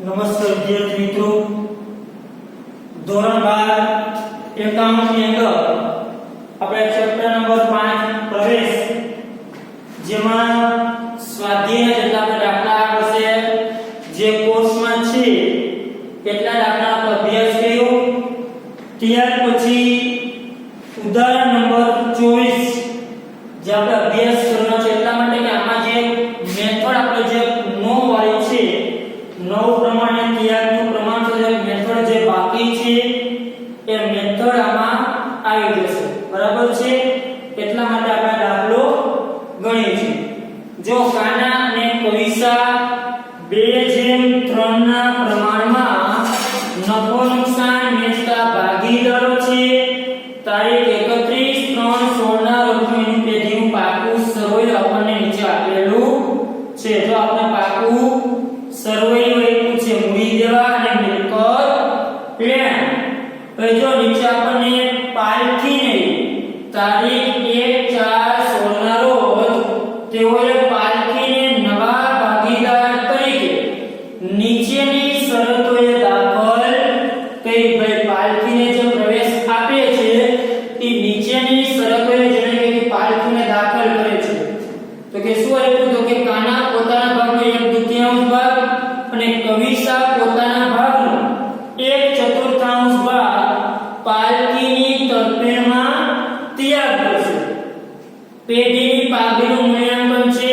નમસ્કાર વિદ્યાર્થી મિત્રો, ધોરણ 12 એકાઉન્ટ ની અંદર આપણે ચેપ્ટર નંબર 5 પ્રવેશ, જેમાં સ્વાધ્યાય જેટલા આપણે દાખલા આવશે જે કોર્સમાં છે કેટલા દાખલાનો અભ્યાસ કર્યો. ત્યાર પછી ઉદાહરણ નંબર 24 જે આપણે અભ્યાસ કરવાનો છે એટલા માટે કે આમાં જે મેથડ આપણે જે નો વાળી છે, નવ પ્રમાણે ત્યાગનું પ્રમાણ છે, મેથડ જે બાકી છે એ મેથડ આમાં આવી જશે. બરાબર છે? એટલા માટે આપણે દાખલો ગણીએ છીએ. જો કાના અને કવિસા 2:3 ના પ્રમાણમાં નફો નુકસાન વેચતા ભાગીદારો છે. તારીખ 31/3/16 ના રોજનું એનું પેઢીનું પાકું સર્વે આપણને નીચે આપેલું છે. જો આપણે પાકું સર્વે આપ્યું છે મૂડી દેવા અને મિલકત લેણ. તો જો નીચે આપણને પાલખીને તારીખ 1/4/16 ના રોજ તેઓએ પાલખીને નવા ભાગીદાર તરીકે નીચેની શરતોએ દાખલ કરી. ભાઈ પાલખીને જે પ્રવેશ આપે છે એ નીચેની શરતોએ જેને કે પાલખીને દાખલ કરે છે. તો કે શું આપ્યું? તો કે કાના પોતાના ભાગનો 1/2 ભાગ અને કવિસા પોતાના ભાગનો 1/4 ભાગ પાલખીની તરફેણમાં ત્યાગ કરશે. પેઢીની પાઘડીનું મૂલ્યાંકન છે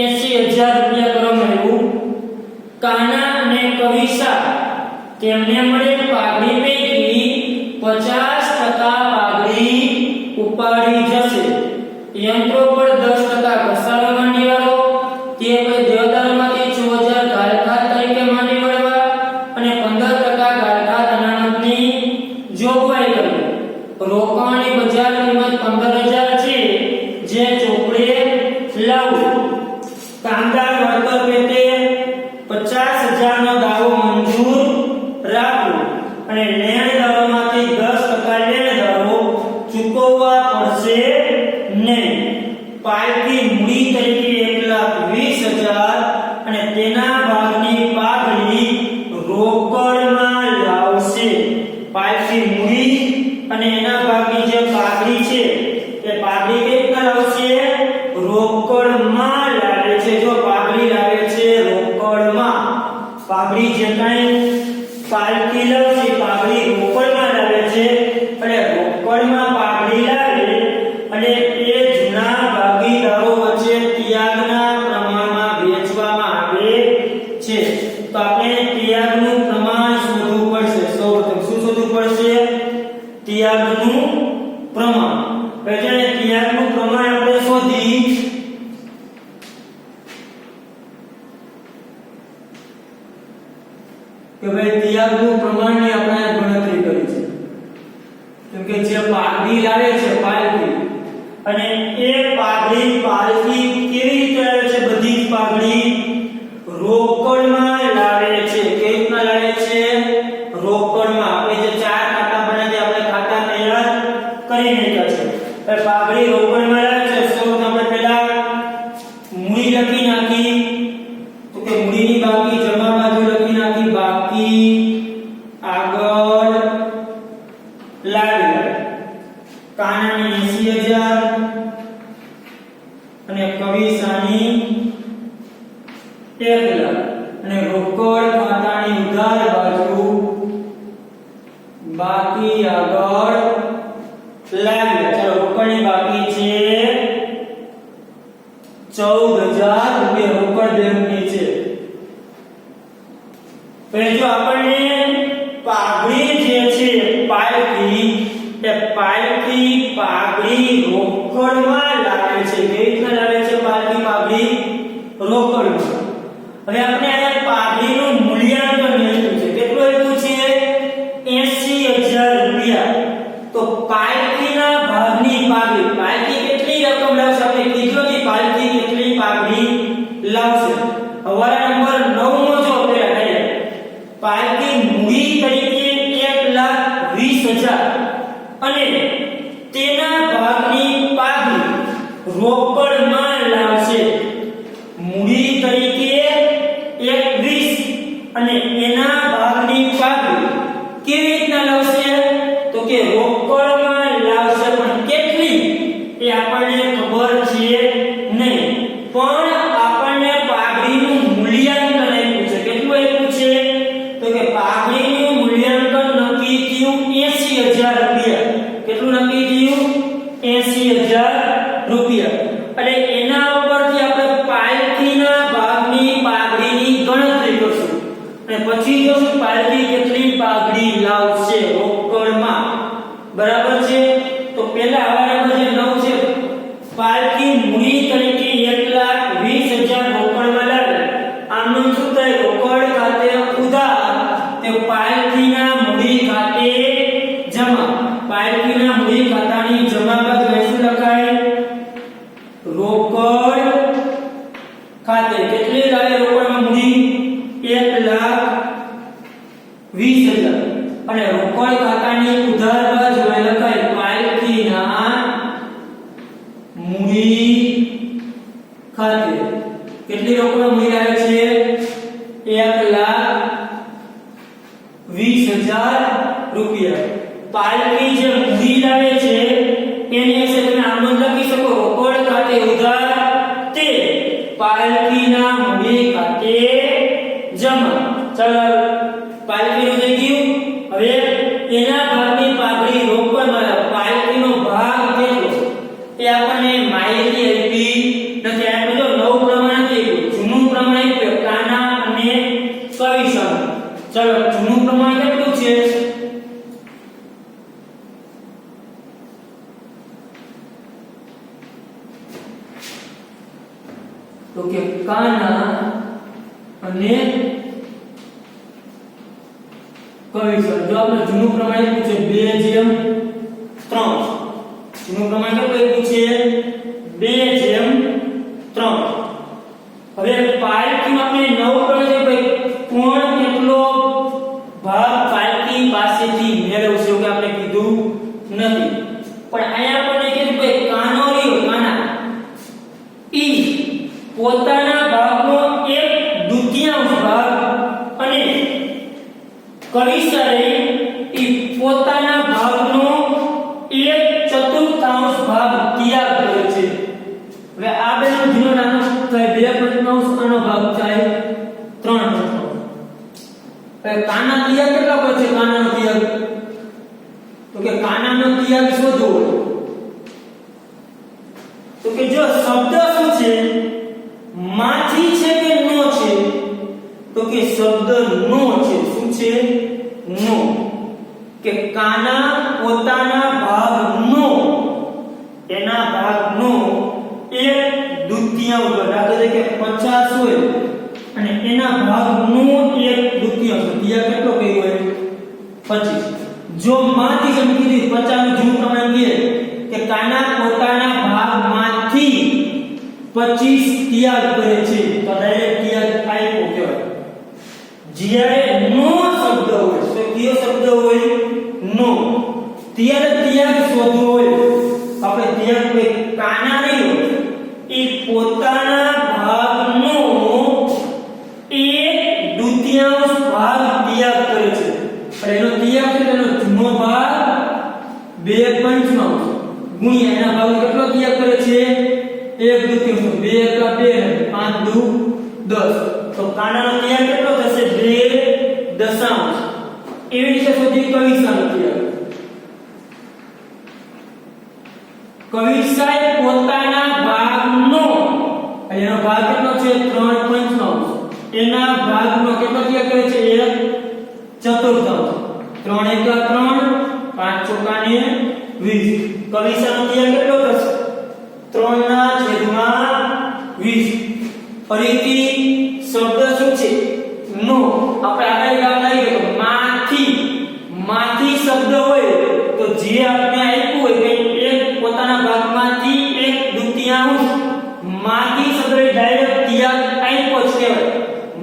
80,000 રૂપિયા કરવામાં આવ્યું. કાના અને કવિસા તેમને મળે પાઘડી પૈકી 50% પાઘડી ઉપાડી જશે. યંત્રો પર 10% ઘસારો માંડી વાળો, તે પછી દેવદારમાંથી 6000 ગાલખાત તરીકે માંડી વળવા અને 15% ગાલખાત અનામતની જોગવાઈ કરી. રોકાણની બજાર કિંમત 15,000 છે જે ચોપડે લાવવું. કામદાર વળતર પેટે 50,000 નો દાવો મંજૂર રાખવો અને લેણદારોમાંથી 10% લેણદારો ચૂકવવા પડશે નહીં. પાલખી મૂડી તરીકે 1,20,000 અને તેના ભાગની પાઘડી રોકડમાં લાવશે. પાલખી મૂડી અને એના ભાગની જે પાઘડી છે એ પાઘડી કઈ રીતના લાવશે? રોકડમાં લાવે છે. જો પાઘડી લાવે છે રોકડમાં, પાઘડી જે કાંઈ પાલખી લાવશે પાઘડી રોકડમાં લાવે છે અને રોકડમાં પાઘડી લાવે અને એ જૂના ભાગીદારો વચ્ચે ત્યાગના પ્રમાણમાં વેચવામાં આવે છે. તો આપણે ત્યાગનું પ્રમાણ શોધવું પડશે. સૌપ્રથમ શું શોધવું પડશે? ત્યાગનું પ્રમાણ. એટલે ત્યાગનું પ્રમાણ આપણે શોધી કે ભાઈ ત્યાગનું પ્રમાણની આપણે ગણતરી કરી છે. કેમ કે જે પાઘડી લાવે છે પાલખી, અને એ પાલખી કેવી રીતે લાવે છે? બધી જ પાઘડી રોકડમાં લાવે છે. કેવી રીતના લાવે છે? રોકડમાં. આપણે જે 4 ખાતા બનાવી આપણે ખાતા તૈયાર કરી નાખ્યા છે. એ પાઘડી રોકડમાં લાવે છે. સૌથી આપણે પહેલા મૂડી લખી નાખી. તો કે મૂડીની બાકી જમા બાજુ લખી નાખી, બાકી આગળ લાવી. કાનાની 80,000 અને કવિસાની 1,00,000 અને રોકડ ખાતાની ઉધાર બાજુ બાકી આગળ લાવી. ચાલો, રોકડની બાકી છે 14,000 રૂપિયા રોકડ બેંકની છે. પછી જો આપણને પાઘડી જે છે પાલખી, એ પાલખી પાઘડી રોકડમાં લાવે છે. કેવી રીતના લાવે છે પાલખી પાઘડી? રોકડમાં. હવે આપણે આ પાઘડીનું મૂલ્યાંકન મેળવ્યું છે. કેટલું આપ્યું છે? 80,000 રૂપિયા. તો પાલખીના ભાગની પાઘડી, પાલખી કેટલી રકમ લાવશે? આપણે કીધું કે પાલખી કેટલી પાઘડી લાવશે. હવાલા નંબર 9 જો આપણે પાલખી મૂડી તરીકે 1,20,000 અને તેના ભાગની પાઘડી રોકડમાં લાવશે. મૂડી તરીકે 1,20,000 અને એના ભાગની પાઘડી કેવી રીતના લાવશે તો કે રોકડમાં લાવશે પણ કેટલી એ આપણને ખબર છે નહીં પણ આપણને પાઘડીનું મૂલ્યાંકન આપ્યું છે કેટલું આપ્યું છે તો કે પાઘડીનું મૂલ્યાંકન નક્કી થયું 80000 રૂપિયા કેટલું નક્કી થયું 80000 રૂપિયા અને એના ઉપરથી આપણે પાલખીના ભાગની પાઘડીની ગણતરી કરશું અને પછી જોશું પાલખી કેટલી પાઘડી લાવશે રોકડમાં બરાબર છે તો પહેલા હવાલામાં જે 9 છે પાલખી મૂડી તરીકે 1,20,000 રોકડમાં લાવે આમનું શું થાય રોકડ ખાતે ઉધાર તે પાલખીના મૂડી ખાતે જમા પાલખીના મૂડી ખાતાની જમા બાદ શું લખાય રોકડ ખાતે કેટલી લાવે રોકડમાં મૂડી 1,20,000 અને રોકડ ખાતાની ઉધાર બાજુ લખાય પાલખીના મૂડી ખાતે કેટલી રોકડ મૂડી આવે છે 1,20,000 રૂપિયા પાલખી જે મૂડી લાવે છે એની વિશે તમે આમ લખી શકો રોકડ ખાતે ઉધાર તે પાલખીના મૂડી ખાતે જમા ચલો પાલખીનું થઈ ગયું હવે એના ભાગની પાઘડી રોકડમાં પાલખીનો ભાગ કેટલો એ આપણને માહિતી આપી નથી આપણે જો નવું પ્રમાણ નથી જૂનું પ્રમાણ આપ્યું કાના અને કવિસમ ચલો જૂનું પ્રમાણ કેટલું છે તો કે કાના અને કવિસમ જો આપણે જૂનું પ્રમાણ આપ્યું છે 2:3 જૂનું પ્રમાણ કેટલું આપ્યું છે 2:3 હવે પાલખીમાં આપણે નવ પ્રમાણ છે કોણ કેટલો ભાગ પાલખી પાસેથી મેળવશે એવું આપણે કીધું નથી પણ અહીંયા આપણને કીધું કે કાનો રહ્યો કાના ઈ પોતાના ભાગનો 1/2 ભાગ અને કવિસરે ઈ પોતાના ભાગનો 1/4 ભાગ ત્યાગ કર્યો છે હવે આ બેનો જીનો નાનો થાય 2/5 આનો ભાગ થાય 3/5 હવે કાના ત્યાગ કેટલો કર્યો છે કાનાનો ત્યાગ તો કે કાનાનો ત્યાગ શોધો તો કે જો શબ્દ શું છે માંથી છે કે નો છે તો કે શબ્દ નો છે શું છે નો કે કાના પોતાના ભાગનો એના ભાગનો 1/2 દાખલા તરીકે 50 હોય અને એના ભાગનો 1/2 ત્યાગ કેટલો કઈ હોય 25 જો માંથી સમજી 50 નું જૂનું પ્રમાણ કે કાના પોતાના ભાગમાંથી 25 ત્યાગ કરે છે તો ડાયરેક્ટ ત્યાગ આપ્યો કહેવાય જ્યારે નો શબ્દ હોય તો કયો શબ્દ હોય નો ત્યારે ત્યાગ શોધવો હોય આપણે ત્યાગ કોઈ કાના નહીં હોય એ પોતાના ભાગનો 1/2 ભાગ ત્યાગ કરે છે અને એનો ત્યાગ છે એનો જૂનો ભાગ 2/5 ગુણ્યા એના ભાગ કેટલો ત્યાગ કરે છે 1/2 2 * 2 5 * 10 તો કાનાનો ત્યાગ કેટલો થશે 2 એવી રીતે શોધી કવિસાનો ત્યાગ કવિસાએ પોતાના ભાગનો એનો ભાગ કેટલો છે 3/5 એના ભાગનો કેટલો ત્યાગ કરે છે 1/4 3 * 3 5 * 20 કવિસાનો ત્યાગ કેટલો થશે 3/20 ફરીથી શબ્દ શું છે નો આપણે આગળ લઈ ગયો માંથી શબ્દ હોય તો જે આપણે આપ્યું હોય કે એક પોતાના ભાગમાંથી 1/2 માંથી શબ્દ ડાયરેક્ટ ત્યાગ આપ્યો જ કહેવાય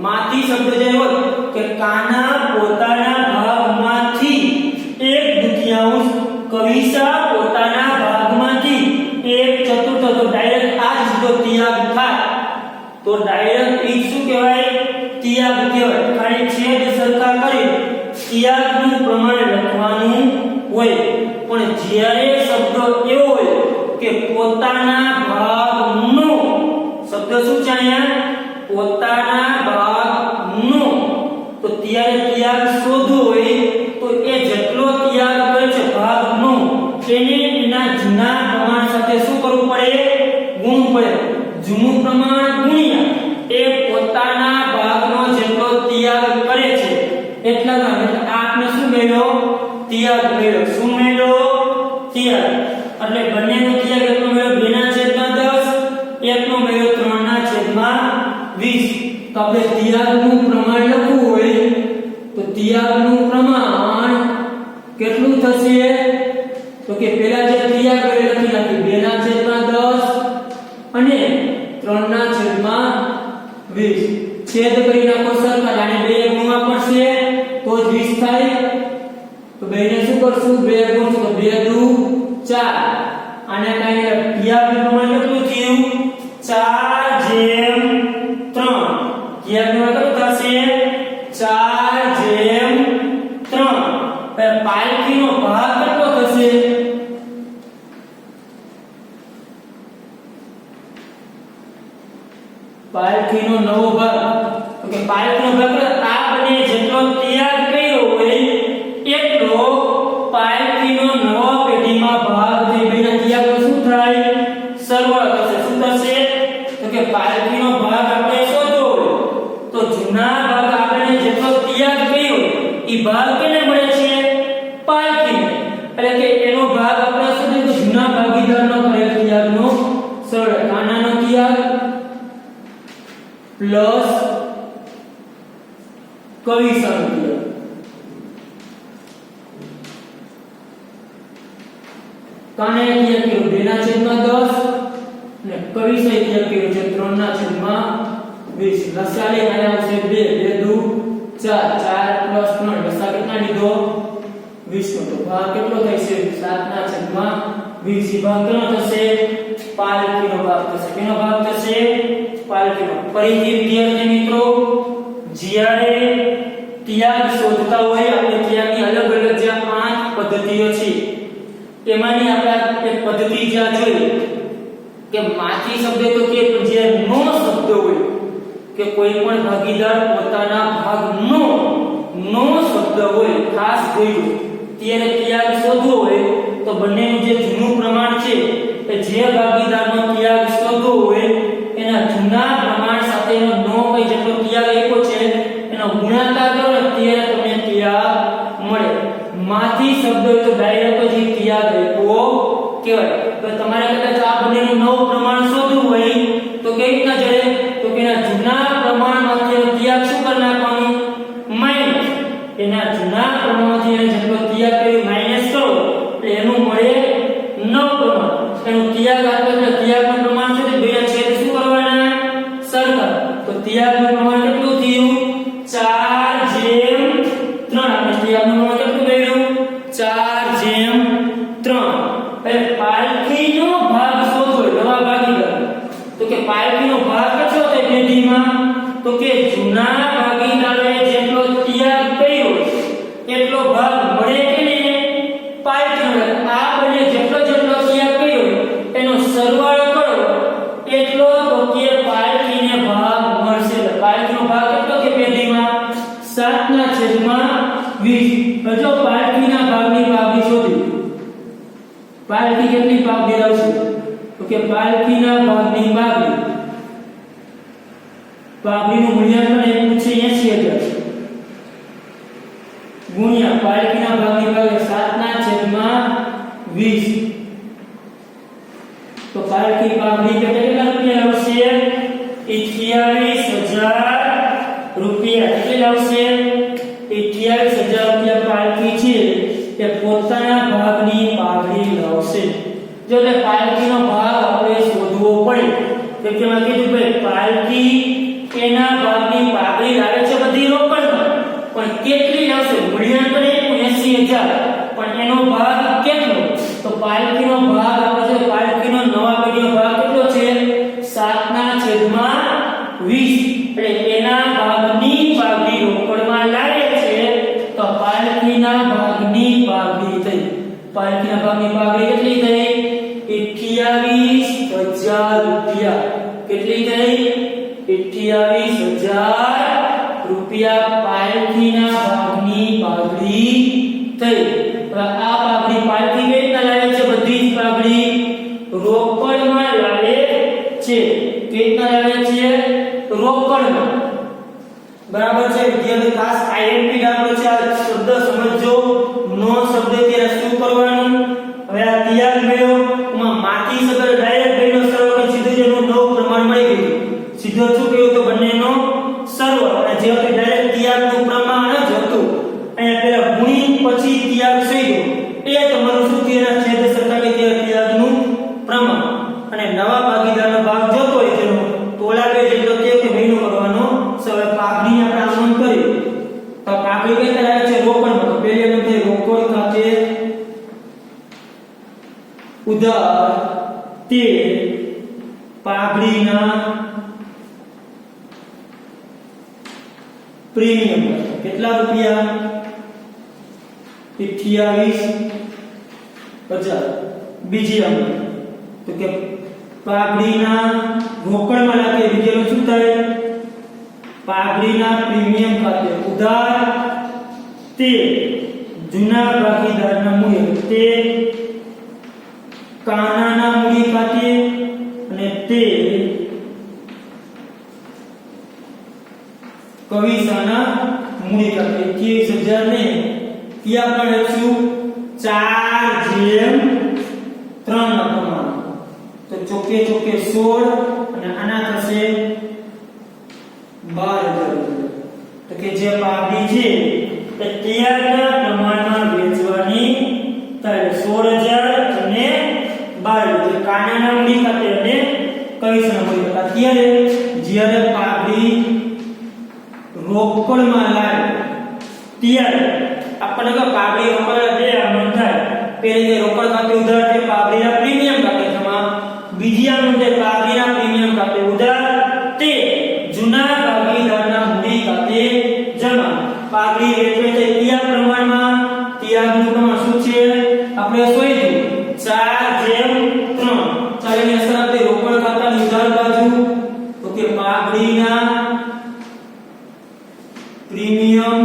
માંથી શબ્દ જે હોય કે કાના પોતાના ભાગમાંથી 1/2 કવિસા પોતાના ભાગમાંથી 1/4 તો ડાયરેક્ટ આ જ જો ત્યાગ થાય તો ડાયરેક્ટ ઈ શું કહેવાય ત્યાગ કહેવાય. ખાલી છેદ સરખા કરી ત્યાગનું પ્રમાણ લખવાનું હોય. પણ જ્યારે શબ્દ એવો હોય કે પોતાના ભાગનો શબ્દ શું છે અહીંયા પોતાના ભાગનો તો ત્યારે ત્યાગ શોધવો હોય તો એ જેટલો ત્યાગ કરે છે ભાગનો તેને એના જૂના પ્રમાણ સાથે શું કરવું પડે ગુણવું પડે. જૂનું પ્રમાણ ગુણ્યા એ પોતાના ભાગનો જેટલો ત્યાગ કરે છે એટલા એટલે આપને શું મેળવ્યો ત્યાગ મેળવ્યો. શું મેળવ્યો ત્યાગ. એટલે બંનેનો ત્યાગ એકનો મેળવ્યો 2/10 એકનો મેળવ્યો 3/20. તો આપણે ત્યાગનું પ્રમાણ લખવું હોય તો ત્યાગનું પ્રમાણ કેટલું થશે તો કે પહેલા જે ત્યાગ કરે લખી નાખી 2/10 અને 3/20. છેદ કરી નાખો સરખા અને 2 ગુણવા પડશે તો જ 20 થાય. તો બેને શું કરશું 2 ગુણશું તો 2 દુ 4 અને કાઈ ત્યાગનું પ્રમાણ કેટલું થયું 4/3. ત્યાગનું કેટલું થશે 4/3. હવે પાલખીનો ભાગ કેટલો થશે પાલખીનો નવો ભાગ તો કે પાલખીનો ભાગ આ બને જેટલો ત્યાગ કર્યો હોય એટલો પાલખીનો નવો પેઢીમાં ભાગ થઈ બેના ત્યાગનો શું થાય સરવાળો થશે. શું થશે તો કે પાલખીનો ભાગ આપણે શોધવો હોય તો જૂના ભાગ આપણે જેટલો ત્યાગ કર્યો એ ભાગ કેને મળે છે પાલખી. એટલે કે એનો ભાગ આપણે શોધીએ તો જૂના ભાગીદારનો કરેલ ત્યાગનો સરળ કાનાનો ત્યાગ પ્લસ કવિ સંખ્યા કાને ત્યાગ કર્યો 2/10 અને કવિ સંખ્યા કર્યો છે 3/20. લસાલે આયા આવશે 2 2 દુ 4 4 + 3 લસા કેટલા લીધો 20 નો. તો ભાગ કેટલો થશે 7/20. ભાગ કેટલો થશે પાલખીનો ભાગ થશે. કેનો ભાગ થશે પાલખીનો. ફરીથી વિદ્યાર્થી મિત્રો જ્યારે ત્યાગ શોધતા હોય આપણે ત્યાગની અલગ અલગ જે 5 પદ્ધતિઓ છે તેમાંની આપણે એક પદ્ધતિ જ્યાં જોઈ કે માથી શબ્દ તો કે જે નો શબ્દ હોય કે કોઈ પણ ભાગીદાર પોતાના ભાગનો નો શબ્દ હોય ખાસ જોયું ત્યારે ત્યાગ શોધવો હોય તો બંનેનું જે જૂનું પ્રમાણ છે કે જે ભાગીદારનો ત્યાગ શોધવો હોય એના જૂના પ્રમાણ સાથેનો નો કઈ જેટલો ત્યાગ આપ્યો છે એનો ગુણાકાર કરો ને ત્યારે તમને ત્યાગ મળે. માથી શબ્દ હોય તો ડાયરેક્ટ જ ત્યાગ આપ્યો કહેવાય. તો તમારે કદાચ આ બંનેનું નવું પ્રમાણ શોધવું હોય તો કેવી રીતના જડે તો કે એના જૂના પ્રમાણમાંથી ત્યાગ શું કરી નાખવાનું માઈનસ. એના જૂના પ્રમાણમાંથી એને જેટલો ત્યાગ કર્યો માઈનસ કરો એટલે એનું મળે નવ પ્રમાણ. એનું ત્યાગ આપે એટલે ત્યાગનું પ્રમાણ છે બે છેદ શું કરવાના સરખા. તો ત્યાગનું પ્રમાણ કેટલું થયું 4/3. આપણે ત્યાગનું પ્રમાણ કેટલું મેળવ્યું 4/3. એટલે પાલખીનો ભાગ શોધો નવા ભાગીદાર તો કે પાલખીનો ભાગ કેટલો છે પેઢીમાં તો કે જૂના ભાગીદારે જેટલો ત્યાગ કર્યો એટલો ભાગ મળે કે નહીં પાલખીનો. આ બંને જેટલો જેટલો ત્યાગ કર્યો એનો સરવાળો કરો એટલો તો કે પાલખીને ભાગ મળશે. પાલખીનો ભાગ કેટલો કે પેઢીમાં 7/20. જો પાલખીના ભાગની પાવડી શોધી પાલખી કેટલી પાવડી આવશે તો કે પાલખીના ભાગની પાવડીનું મૂલ્યાંકન એ પૂછે 80000 ગુણ્યા પાલખીના ભાગની પાવડી 7/20. તો પાલખી પાવડી કેટલા રૂપિયા આવશે 28000 રૂપિયા. કેટલા આવશે 28000 રૂપિયા પાલખી છે તે પોતાના ભાગની પાવડી લાવશે. જો તે પાલખીનો ભાગ આપણે શોધવો પડે તો કેમાં કીધું ભાઈ પાલખી એના ભાગની પાવડી લાવે છે બધી રોકડમાં પણ કેટલી લાવશે મૂલ્યાંકન 80000 પણ એનો ભાગ કેટલો તો પાલખીનો ભાગ આપણે છે પાલખીનો નવા પેઢીનો ભાગ કેટલો છે 7/20. એટલે એના ભાગની પાલખીના ભાગની પાઘડી કેટલી થઈ 28000 રૂપિયા કેટલી થઈ 28000 રૂપિયા પાલખીના ભાગની પાઘડી થઈ હવે આ પાઘડી પાલખી કઈ રીતના લાવે છે બધી જ પાઘડી રોકડમાં લાવે છે કઈ રીતના લાવે છે રોકડમાં બરાબર છે વિદ્યાર્થી ખાસ આઈએમપી દાખલો છે આ શબ્દ સમજો નો શબ્દ ત્યારે શું કરવાનું હવે આ ત્યાગ મેળો માં માટી શબ્દ ડાયરેક્ટ બેનો સરળ કે સીધું જ એનું નવ પ્રમાણ મળી ગયું સીધો શું કહ્યું તો બંનેનો સરળ અને જે હતું ડાયરેક્ટ ત્યાગનું પ્રમાણ જ હતું અહીંયા પહેલા ગુણી પછી ત્યાગ શોધ્યો એ તમારું શું થયું છેદ સરખાવી ત્યાગનું પ્રમાણ અને નવા ભાગીદારનો ભાગ જોતો હોય તેનો તોલા બે જેટલો તે કે મહિનો કરવાનો સવે પાઘડી આપણે આમન કર્યું તો પાઘડી કઈ કરાવે છે રોકડમાં તો પહેલી નંબર રોકડ ખાતે ઉધાર તે પાઘડીના પ્રીમિયમ કેટલા રૂપિયા 28000 બીજી નંબર તો કે પાઘડીના રોકડમાં લાગે બીજેનો શું થાય પાઘડીના પ્રીમિયમ ખાતે ઉધાર તે જૂના ભાગીદારના મૂલ્ય તે કાનાના મૂડી ખાતે અને તે કવિસાના મૂડી ખાતે 28000 ને ત્યાં પણ લખશું 4:3 ના પ્રમાણ તો ચોકે ચોકે 16 અને આના થશે 12000 તો કે જે પાઘડી છે તે ત્યાગના પ્રમાણમાં વેચવાની થાય 16000 અને 12000 કાનાના મૂડી ખાતે અને કવિસાના મૂડી ખાતે અત્યારે જ્યારે પાઘડી રોકડમાં લાગે ત્યારે આપણે કે પાઘડી રોકડ બે આમન થાય પહેલી રોકડ ખાતે ઉધાર છે પાઘડીના પ્રીમિયમ ખાતે જમા બીજી આમન છે પાઘડીના પ્રીમિયમ ખાતે ઉધાર તે જૂના ભાગીદારના મૂડી ખાતે જમા પાઘડી વેચે છે કયા પ્રમાણમાં ત્યાગનું પ્રમાણ શું છે આપણે શોધ્યું 4:3 ચાલીને અસર આપે રોકડ ખાતાની ઉધાર બાજુ તો કે પાઘડીના પ્રીમિયમ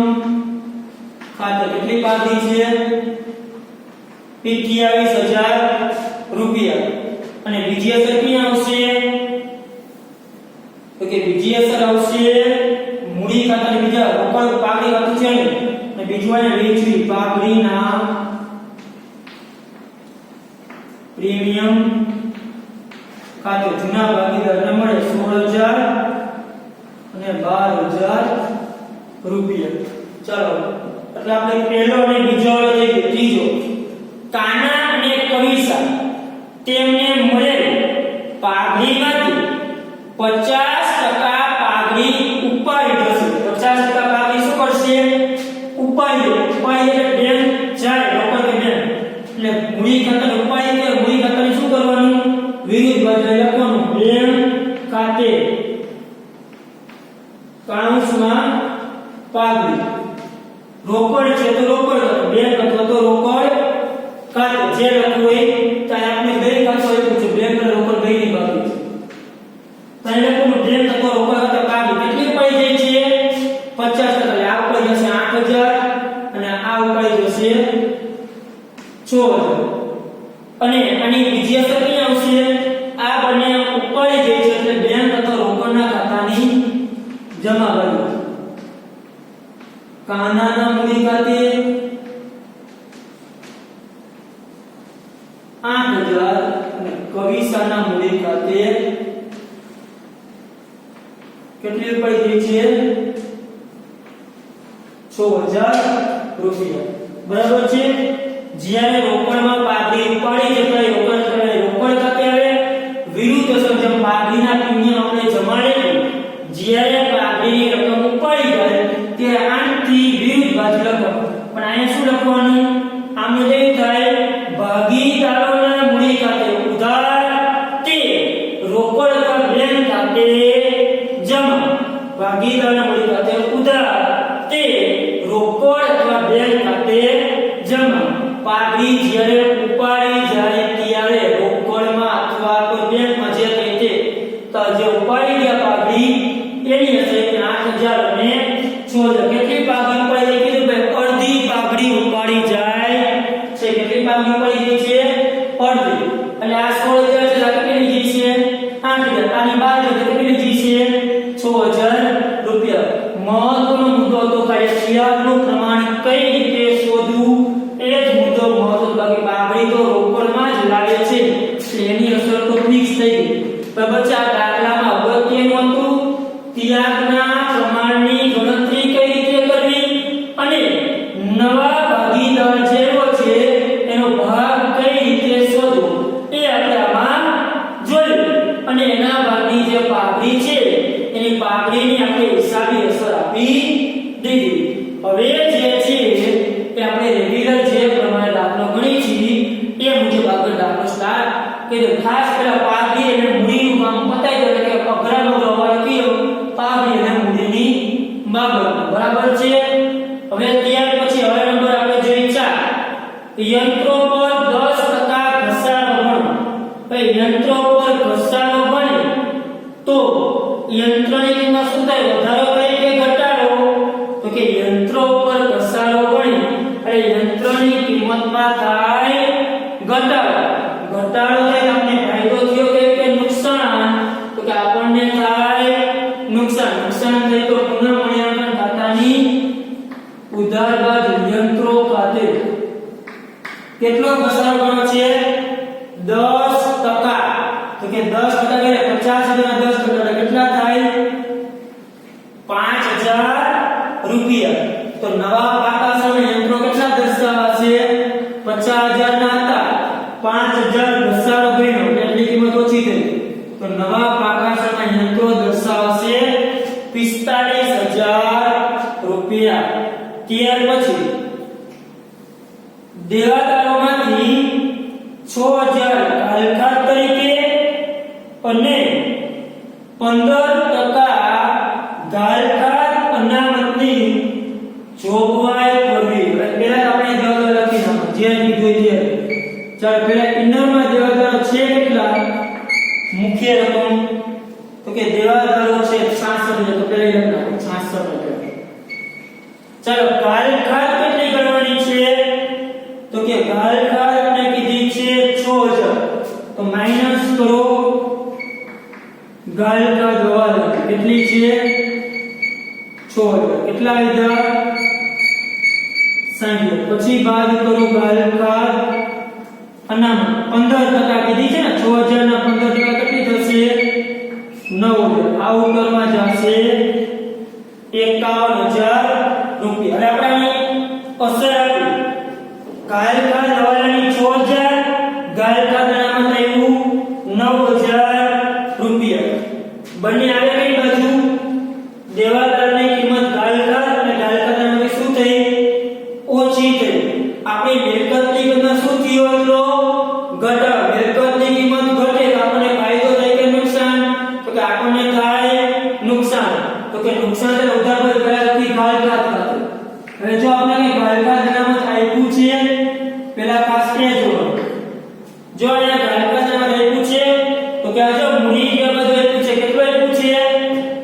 ખાતે કેટલી પાઘડી છે 28000 રૂપિયા અને બીજી અસર ક્યાં આવશે તો કે બીજી અસર આવશે મૂડી ખાતાની બીજા રોકડ પાઘડી ખાતું છે ને અને બીજું આને વેચવી પાઘડીના પ્રીમિયમ ખાતે જૂના ભાગીદારને મળે 16000 અને 12000 રૂપિયા ચાલો એટલે આપણે પહેલો અને બીજો લઈ ગયો ત્રીજો કાના અને કવિસા તેમને મળેલ પાઘડીમાંથી 50% પાઘડી ઉપાડી જશે 50% પાઘડી શું કરશે ઉપાડી એટલે બેન જાય રોકડ કે બેન એટલે મૂડી ખાતે ઉપાડી કે મૂડી ખાતે શું કરવાનું વિરુદ્ધ બાજુ લખવાનું બેન ખાતે કાઉન્સમાં પાઘડી રોકડ છે તો રોકડ બેંક અથવા તો રોકડ ખાતે જે લખવું હોય ત્યાં આપણે બેંક ખાતું આપ્યું છે બેંક અને રોકડ બેની બાબત ત્યાં લખવાનું બેંક અથવા રોકડ ખાતે પાઘડી કેટલી પડી જાય છે 50% એટલે આ પડી જશે 8000 અને આ ઉપાડી જશે 6000 અને આની બીજી અસર કઈ આવશે આ બંને ઉપાડી જાય છે એટલે બેંક અથવા રોકડના ખાતાની જમા બાજુ કાનાના મૂડી ખાતે 8000 અને કવિસાના મૂડી ખાતે કેટલી પડી ગઈ છે 6000 રૂપિયા બરાબર છે જ્યારે રોકડમાં પાઘડી ઉપાડી એટલે રોકડ ખાતે આવે વિરુદ્ધ અસર જેમ પાઘડીના પ્રીમિયમ આપણે જમાડેલું જ્યારે પાઘડીની રકમ ઉપાડી જાય ત્યારે આનથી વિરુદ્ધ બાજુ લખવાનું પણ અહીંયા શું લખવાનું આમ જે થાય ભાગીદારોના મૂડી ખાતે ઉધાર તે રોકડ અથવા બેંક ખાતે જમા ભાગીદારોના મૂડી ખાતે ઉધાર તે રોકડ અથવા બેંક ખાતે જમા પાઘડી જ્યારે ઉપાડી જાય ત્યારે રોકડમાં અથવા તો બેંકમાં જે કંઈ છે તો જે ઉપાડી ગયા પાઘડી એની હશે 8016 કેટલી પાઘડી ઉપાડી જાય કીધું ભાઈ અડધી પાઘડી ઉપાડી જાય છે કેટલી પાઘડી ઉપાડી જાય છે અડધી અને આ 16000 છે કેટલી ગઈ છે 8000 આની બાદ કેટલી ગઈ છે 6000 રૂપિયા મહત્વનો મુદ્દો તો કે શિયાળનું પ્રમાણ કઈ રીતે શોધવું એ જ મુદ્દો મહત્વનો બાકી પાઘડી તો રોકડમાં જ લાગે છે એની અસર તો ફિક્સ થઈ ગઈ પણ બચ્ચા દાખલામાં અગત્યનું હતું ત્યાગના પ્રમાણની ગણતરી કઈ રીતે કરવી અને નવા ભાગીદાર જેવો છે એનો ભાગ કઈ રીતે શોધવો એ આપણે આમાં જોયું અને એના ભાગની જે પાઘડી છે એની પાઘડીની આપણે હિસાબી અસર આપી દીધી હવે જે છે એ આપણે રેગ્યુલર જે પ્રમાણે દાખલો ગણી છે એ મુજબ આગળ દાખલો સ્ટાર્ટ કે ખાસ પેલા પાઘડી અને મૂડીનું કામ પતાઈ દો કે અઘરાનો ગવાય કયો પાઘડી અને મૂડીની બાબત બરાબર છે હવે ત્યાર પછી હવે નંબર આપણે જોઈ 4 યંત્રો પર 10% ઘસારો બને ભાઈ યંત્રો પર ઘસારો બને તો યંત્રની કિંમત શું થાય વધારો થાય કે ઘટાડો તો કે યંત્રો પર ઘસારો બને એટલે યંત્રની કિંમતમાં થાય ઘટાડો ઘટાડો થાય આપણે ફાયદો થયો કે નુકસાન તો કે આપણને થાય નુકસાન થાય તો પુનઃમૂલ્યાંકન ખાતાની ઉધાર બાદ યંત્રો ખાતે કેટલો ઘસારો ગણો છે 10% તો કે 10% એટલે 50 ના 10% કેટલા થાય 5000 રૂપિયા તો નવા પાકા સામે યંત્રો કેટલા દર્શાવશે 50000 ના હતા 5000 ઘસારો ગણ્યો એટલી કિંમત ઓછી થઈ તો નવા પાકા સામે યંત્રો દર્શાવશે 45000 રૂપિયા ત્યાર પછી દેવાદારોમાંથી 6000 કાલખાત તરીકે અને 15% ગાલખાત અનામતની જોગવાઈ કરવી પહેલા આપણે દેવાદાર લખી નાખો જે કીધું છે ચાલો પહેલા ઇનરમાં દેવાદારો છે કેટલા મુખ્ય રકમ તો કે દેવાદારો છે 66 તો પહેલા લખી નાખો 66 ચાલો ગાલખાત કેટલી ગણવાની છે તો કે ગાલખાત આપણે કીધી છે 6000 તો માઈનસ કરો ગાલખાત દવા કેટલી છે 6000 કેટલા લીધા 60 પછી બાદ કરો ગાલખાત અનામત 15% કીધી છે ને 6000 ના 15% કેટલી થશે 9000 આ ઉત્તરમાં જશે 51000 રૂપિયા હવે આપણે અસર આપી ગાલખાત હવાલાની 6000 ગાલખાત અનામત આવ્યું 9000 રૂપિયા બંને આવે કઈ બાજુ દેવાદારની કિંમત ગાલખાત અને ગાલખાત અનામત શું થઈ ઓછી થઈ આપણી મિલકતની કિંમત શું થયો એટલો ઘટાડો મિલકતની કિંમત ઘટે તો આપણને ફાયદો થાય કે નુકસાન તો કે આપણને થાય નુકસાન તો કે નુકસાન એટલે ઉધાર પર પહેલાથી ગાલખાત ખાતે હવે જો આપણે ગાલખાત અનામત આપ્યું છે પેલા ખાસ કે જો અહીંયા ગાલખાત અનામત આપ્યું છે તો કે આ જો મૂડી કે બધું આપ્યું છે કેટલું આપ્યું છે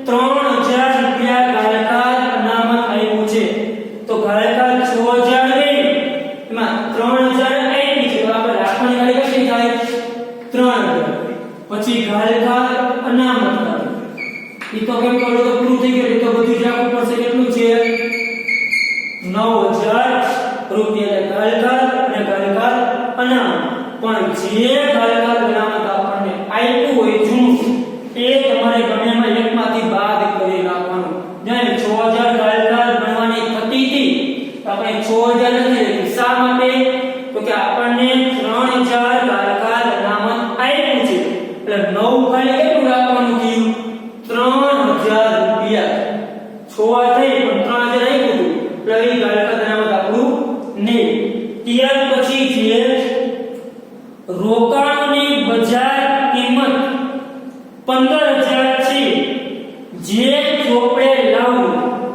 3000 રૂપિયા ગાલખાત અનામત આપ્યું છે તો ગાલખાત 6000 ગઈ એમાં 3000 આવી છે તો આપણે રાખવાની ગાડી કેટલી થાય 3000 પછી ગાલખાત અનામત ઈ તો કેમ કરો તો પૂરું થઈ ગયું તો બધું જ રાખવું પડશે કેટલું છે 9000 રૂપિયા ગાલખાત અને ગાલખાત અનામત પણ જે ગાલખાત અનામત આપણને આપ્યું હોય જૂનું એ તમારે ગણ્યામાં એકમાંથી બાદ કરી નાખવાનું જ્યારે 6000 ગાલખાત ગણવાની થતી હતી આપણે 6000 નથી લખી શા માટે તો કે આપણને 3000 ગાલખાત અનામત આપ્યું છે એટલે 9 ખાલી કેટલું રાખવાનું થયું 3000 રૂપિયા 6 થઈ પણ 3000 આપ્યું એટલે એ ગાલખાત અનામત આપણું નહીં ત્યાર પછી છે રોકાણની બજાર કિંમત 15000 છે જે ચોપડે લાવવું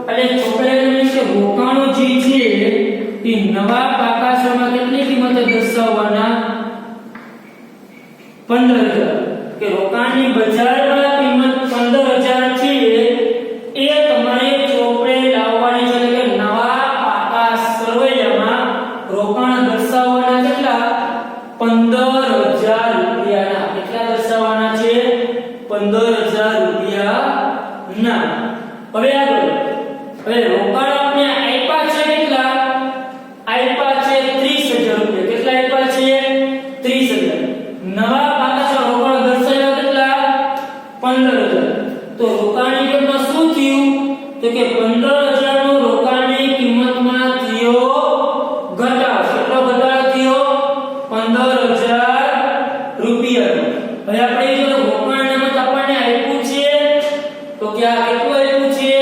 એટલે ચોપડે કે રોકાણો જે છે એ નવા પાકા સોમાં કેટલી કિંમત દર્શાવવાના 15000 કે રોકાણની બજારમાં કિંમત 15000 છે એ તમારે ચોપડે લાવવાની છે કે નવા પાકા સરવૈયામાં રોકાણ દર્શાવવાના કેટલા 15000 રૂપિયાના કેટલા દર્શાવવાના છે 15000 રૂપિયાના હવે આગળ હવે રોકાણ આપણે આપ્યા છે કેટલા આપ્યા છે 30000 રૂપિયા કેટલા આપ્યા છે 30000 નવા પાકા રોકાણ દર્શાવ્યા કેટલા 15000 તો રોકાણની કિંમત શું થયું તો કે 15000 નું રોકાણની કિંમતમાં થયો ઘટાડો કેટલો ઘટાડો થયો 15000 રૂપિયા હવે આપણે જો રોકાણની કિંમત આપણને આપ્યું છે તો કે આ કેટલું આપ્યું છે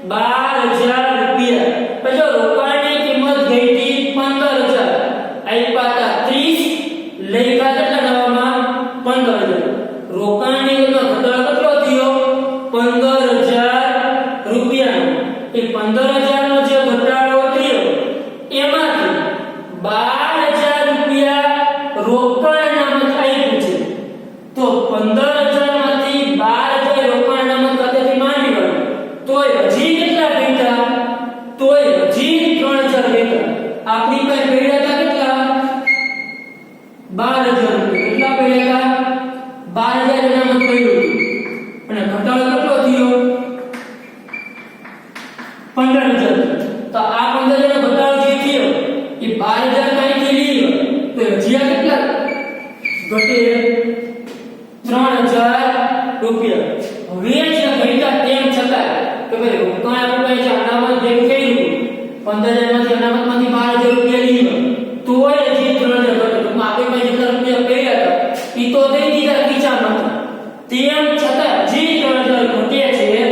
12000 રૂપિયા પછી જો રોકાણની કિંમત ગઈ હતી 15000 આપ્યા હતા 30 લેખા કેટલા નવામાં 15000 રોકાણની કિંમત ઘટાડો કેટલો થયો 15000 રૂપિયા એ 15000 નો જે ઘટાડો થયો એમાંથી 12000 રૂપિયા રોકાણ નામત આપ્યું છે તો 15000 માંથી 12000 રોકાણ નામત ખાતેથી માંડી લો તોય હજી કેટલા પૈસા તોય હજી 3000 પૈસા આપણી પાસે પડ્યા હતા કેટલા 12000 રૂપિયા કેટલા પડ્યા હતા 12000 નામત પડ્યું અને ઘટાડો કેટલો થયો 15000 તો આ 15000 નો ઘટાડો જે થયો એ 12000 કાંઈથી લીધો તો હજી આ કેટલા ઘટે 3000 રૂપિયા હવે જે ઘટ્યા તેમ છતાં કે ભાઈ રોકાણ આપણે જે અનામત ભેગું કર્યું 15000 માંથી અનામતમાંથી 12000 રૂપિયા લીધો તોય હજી 3000 ઘટે તો આપણે જેટલા રૂપિયા પડ્યા હતા ઈ તો દઈ દીધા ખીચામાં તેમ છતાં હજી 3000 ઘટે છે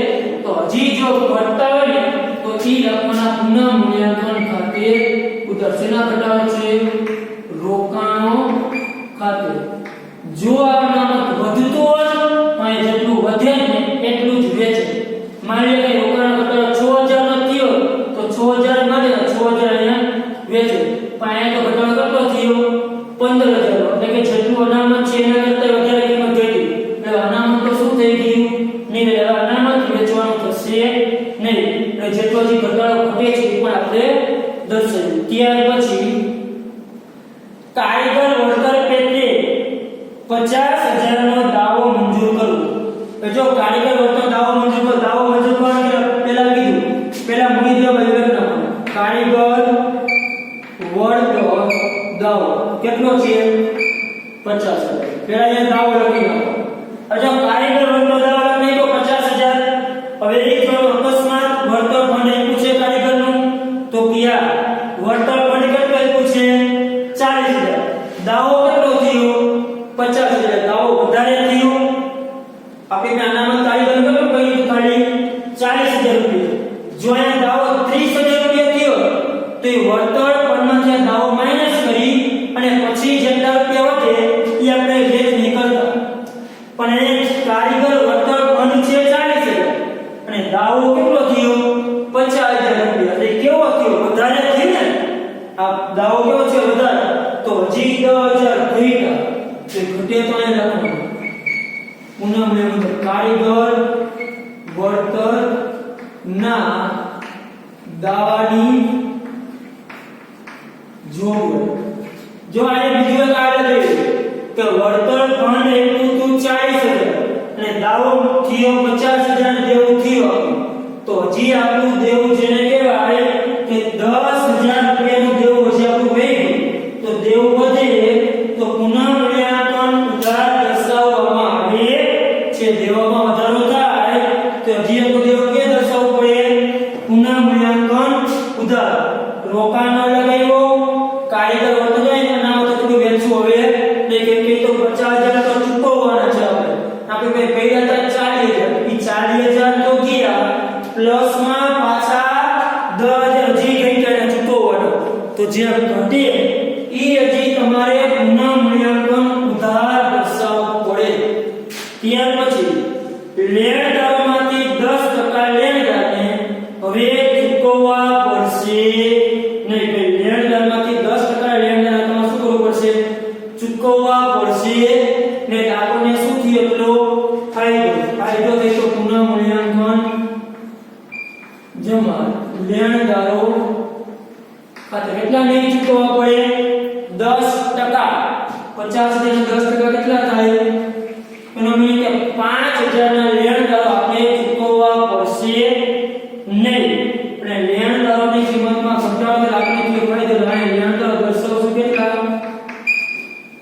તો હજી જો ઘટતા હોય ને તો ઈ રકમના પુનઃ મૂલ્યાંકન ખાતે ઉતરશેના ઘટાડો છે રોકાણો ખાતે જો આ અનામત વધતો હોય અને જેટલું વધે ને એટલું જ વેચે માની લે કે રોકાણ ઘટાડો 6000 નો થયો તો 6000 મળે 6000 અહીંયા વેચે પણ અહીંયા તો ઘટાડો કેટલો થયો 15000 એટલે કે જેટલું અનામત છે એના કરતાં વધારે કિંમત ઘટી એટલે અનામત તો શું થઈ ગયું નહીં હવે અનામત વેચવાનું થશે નહીં એટલે જેટલો જે ઘટાડો ઘટે છે એ પણ આપણે દર્શાવ્યું ત્યાર પછી કારીગર વળતર પેટે 50000 નો દાવો મંજૂર કરવો તો જો કારીગર વળતર દાવો મંજૂર કરવા પહેલા કીધું પહેલા મૂકી દો વિગતમાં કારીગર વળતર દાવો કેટલો છે 50000 પહેલા એ દાવો લખી નાખો જો કારીગર વળતર દાવો લખી તો 50000 હવે એક જો અકસ્માત વળતર ફંડ આપ્યું છે કારીગરનું તો કિયા વળતર ફંડ કેટલું આપ્યું છે 40000 દાવો કેટલો થયો 50000 દાવો વધારે થયો આપણે અનામત કારીગર કેટલું કહ્યું ખાલી 40000 રૂપિયા જો આ દાવો 30000 રૂપિયા થયો તો એ વળતર ફંડમાંથી દાવો માઈનસ કરી અને પછી જેટલા રૂપિયા વધે એ આપણે વેચ નીકળતા પણ એ કારીગર વળતર ફંડ છે 40000 અને દાવો કેટલો થયો 50000 રૂપિયા એટલે કેવો થયો વધારે થયો ને આ દાવો કેવો છે વધારે તો હજી 10000 ઘટ્યા તો ઘટે તો એ લખવાનું પુનઃ મૂલ્યાંકન કારીગર વળતર ના દાવાની જોગવાઈ જો આ બીજો એક આડે કે વળતર ફંડ એટલું તું 40000 અને દાવો થયો 50000 દેવું થયો તો હજી આપણું દેવું જેને કહેવાય કે 10000 રૂપિયાનું દેવું હજી આપણું વહી તો દેવું વધે તો પુનઃ મૂલ્યાંકન ઉધાર દર્શાવવામાં આવે છે દેવામાં વધારો થાય તો હજી આપણું દેવું કે દર્શાવવું પડે પુનઃ મૂલ્યાંકન ઉધાર રોકાણ ન લગાવ્યો કારીગર વળતર જાય અનામત થોડું વેચવું હવે એટલે કે તો 50000 તો ચૂકવવાના છે આપણે પડ્યા હતા 40000 ઈ 40000 તો ગયા પ્લસ માં પાછા 10000 હજી કઈ કરે ચૂકવવાનો તો જે ઘટે ઈ હજી તમારે પુનઃ મૂલ્યાંકન ઉધાર દર્શાવવું પડે ત્યાર પછી લેણદારોમાંથી 10% લેણદારને હવે ચૂકવવા પડશે નહીં કે લેણદારમાંથી 10% લેણદાર તમારે શું કરવું જમા લેણદારો ખાતે કેટલા નહીં ચૂકવવા પડે 10%. 50 માંથી 10% કેટલા થાય? એનો મીનિંગ કે 5000 ના લેણદારો આપણે ચૂકવવા પડશે નહીં. અને લેણદારોની કિંમતમાં ઘટાડો આપણે કે ભાઈ તો લેણદારો દર્શાવશું કેટલા?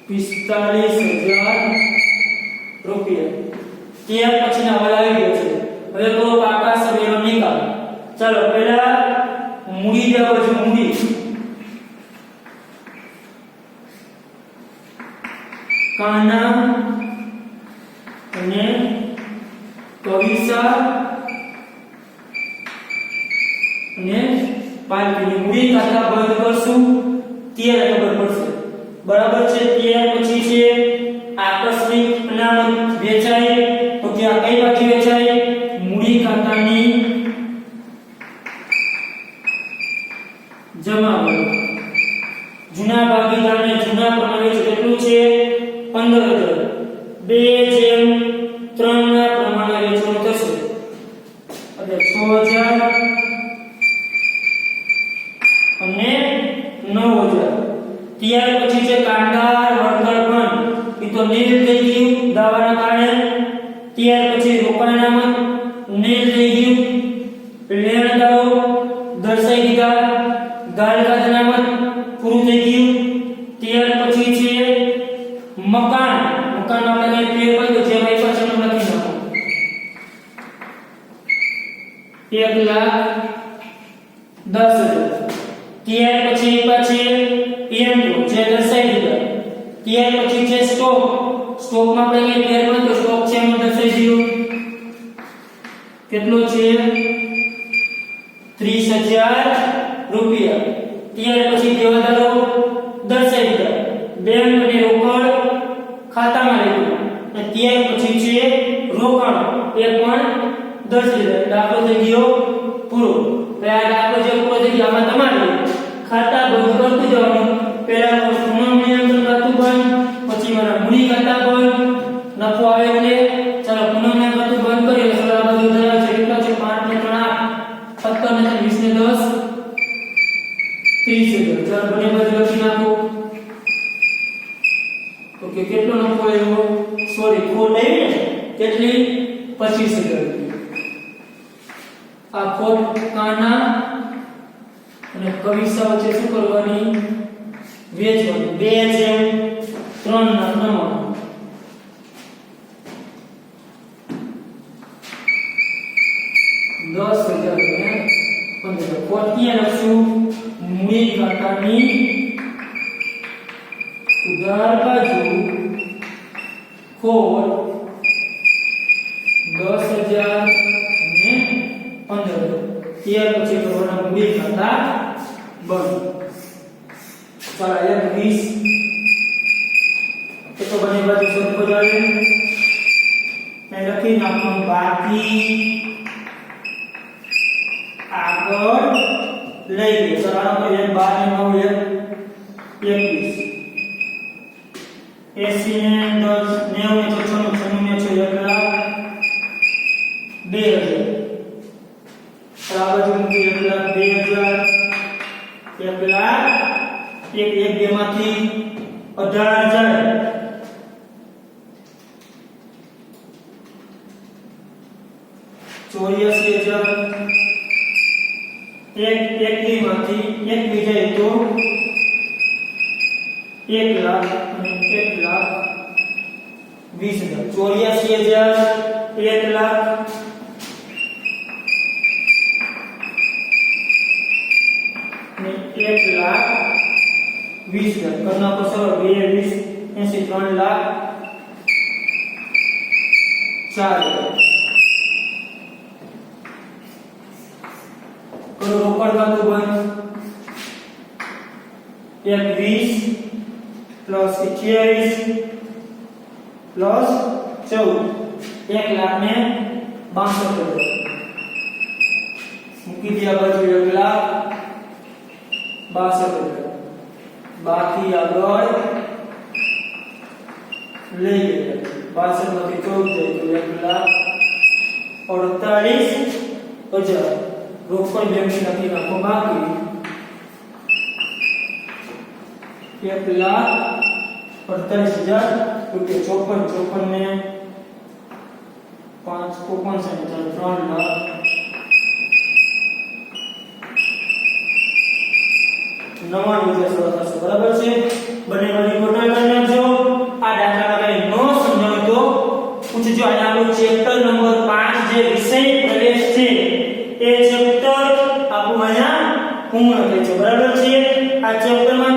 45000 રૂપિયા. ત્યાર પછીના વાળા આવી ગયો છે. હવે તો પાકા સભ્યનો નિકાલ. ચાલો પહેલા મૂડી દેવો છે. મૂડી કાના અને કવિસા અને પાલકીની મૂડી ખાતા બંધ કરશું ત્યારે ખબર પડશે. બરાબર છે. ત્યાર પછી છે આકસ્મિક અનામત વેચાય. તો કે આ કઈ બાજુ વેચાય? મૂડી ખાતાની જમા. જૂના ભાગીદારને જૂના પ્રમાણે કેટલું છે? 15000. 2:3 ના પ્રમાણે વેચવાનું થશે એટલે 6000 અને 9000. ત્યાર પછી છે કામદાર વર્કર ફંડ. એ તો નીલ થઈ ગયું દાવાના કારણે. ત્યાર પછી રોકાણ અનામત નીલ થઈ ગયું. લેણદારો દર્શાઈ દીધા. ગાળકા અનામત પૂરું થઈ ગયું. ત્યાર પછી છે મકાન. મકાન આપણે કઈ પેર કર્યું જે ભાઈ પાછળ લખી નાખો 1,10,000. ત્યાર પછી પીએમઓ જે દર્શાઈ દીધા. ત્યાર પછી છે સ્ટોક. સ્ટોકમાં આપણે કઈ પેર કર્યું તો સ્ટોક છે એમાં દર્શાઈ દીધું. કેટલો છે? 30,000 રૂપિયા. ત્યાર પછી દેવાદારો દર્શાઈ દીધા. બેંક અને રોકડ ખાતામાં લખ્યું. અને ત્યાર પછી છે રોકાણ. એ પણ દર્શાઈ દીધા. દાખલો થઈ ગયો પૂરો. તો આ દાખલો જે પૂરો થઈ ગયો આમાં તમારે ખાતા બંધ કરતું જવાનું. પહેલા પૂર્ણ નિયંત્રણ ખાતું બંધ, પછી મારા મૂડી ખાતા બંધ, નફો આવે એટલે ચાલો પૂર્ણ નિયંત્રણ ખાતું બંધ કરીએ. એટલે આ બધું થાય છે કેટલા છે? 5 ને 3 8 17 ને 20 ને 10 30,000. ચાલો બંને બાજુ લખી નાખો. તો કે કેટલો નફો આવ્યો? સોરી ખોટ આવી ને કેટલી? 25,000 રૂપિયા. આ ખોટ કાના અને કવિસા વચ્ચે શું કરવાની? વેચવાની. 2:3 ના પ્રમાણે 10,000 ને 15,000. ખોટ ક્યાં લખશું? મૂડી ખાતાની ઉધાર બાજુ ખોટ 10,000 ને 15,000. ત્યાર પછી કરવાના મૂડી ખાતા બંધ. ચાલો 20 તો બંને બાજુ સરખો જ આવે. અહીં લખી નાખવાનું બાકી આગળ લઈ ગયો. ચાલો આનો કોઈ 12 ને 9 21 80 ને 10 90 ને 96 ને 96 1,02,000. આ બાજુ મૂકી 1,02,000. 1,02 માંથી 18,000. 84,000. એક માંથી 1 જાય તો 1,00,000 અને 1,20,000. 84,000 1,00,000 ને 1,20,000. કરना તો સરળ 2 20 80 3,04,000. કરો રોકડ ખાતું બંધ. 1,20 પ્લસ 28 પ્લસ 14 1,62,000 મૂકી દે. આ બાજુ 1,62,000 બાકી આગળ લઈ ગયા. 62 માંથી 14 જાય તો 1,48,000. રોકડ બેંકની લખી રાખો બાકી 1,48,000 રૂપિયા 54 ને 5 59 3 લાખ 99,000 થશે બરાબર છે બંને બધી ટોટલ કરી નાખજો આ દાખલામાં કઈ નો સમજાય તો પૂછજો અને આપણું ચેપ્ટર નંબર 5 જે વિષય પ્રવેશ છે એ ચેપ્ટર આપણું અહીંયા પૂર્ણ થાય છે બરાબર છે આ ચેપ્ટરમાં